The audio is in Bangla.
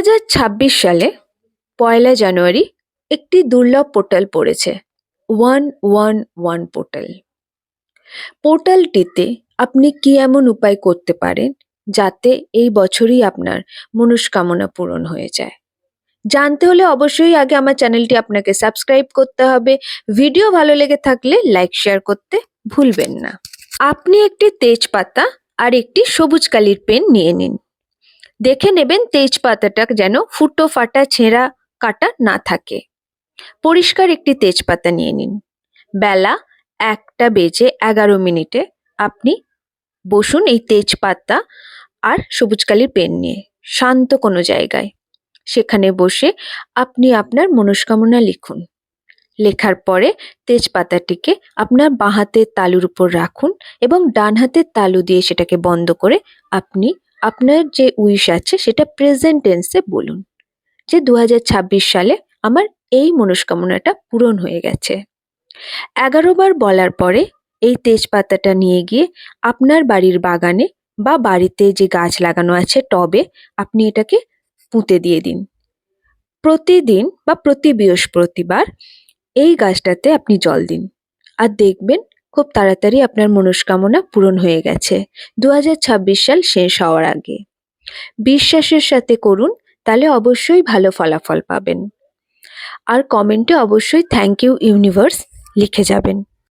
2026 সালে 1 জানুয়ারি একটি দুর্লভ পোর্টাল পড়েছে, 111 পোর্টাল। পোর্টালটিতে আপনি কি এমন উপায় করতে পারেন যাতে এই বছরই আপনার মনস্কামনা পূরণ হয়ে যায়? জানতে হলে অবশ্যই আগে আমার চ্যানেলটি আপনাকে সাবস্ক্রাইব করতে হবে। ভিডিও ভালো লেগে থাকলে লাইক শেয়ার করতে ভুলবেন না। আপনি একটি তেজপাতা আর একটি সবুজ কালির পেন নিয়ে নিন। দেখে নেবেন তেজপাতাটা যেন ফুটো ফাটা ছেঁড়া কাটা না থাকে। পরিষ্কার একটি তেজপাতা নিয়ে নিন। বেলা 1:11 আপনি বসুন এই তেজপাতা আর সবুজ কালির পেন নিয়ে শান্ত কোনো জায়গায়। সেখানে বসে আপনি আপনার মনস্কামনা লিখুন। লেখার পরে তেজপাতাটিকে আপনার বাঁ হাতের তালুর উপর রাখুন এবং ডান হাতের তালু দিয়ে সেটাকে বন্ধ করে আপনি আপনার যে উইশ আছে সেটা প্রেজেন্ট টেন্সে বলুন যে 2026 সালে আমার এই মনস্কামনাটা পূরণ হয়ে গেছে। 11 বার বলার পরে এই তেজপাতাটা নিয়ে গিয়ে আপনার বাড়ির বাগানে বা বাড়িতে যে গাছ লাগানো আছে টবে আপনি এটাকে পুঁতে দিয়ে দিন। প্রতিদিন বা প্রতি বৃহস্পতিবার এই গাছটাতে আপনি জল দিন আর দেখবেন খুব তাড়াতাড়ি আপনার মনস্কামনা পূরণ হয়ে গেছে 2026 সাল শেষ হওয়ার আগে। বিশ্বাসের সাথে করুন, তাহলে অবশ্যই ভালো ফলাফল পাবেন। আর কমেন্টে অবশ্যই থ্যাংক ইউ ইউনিভার্স লিখে যাবেন।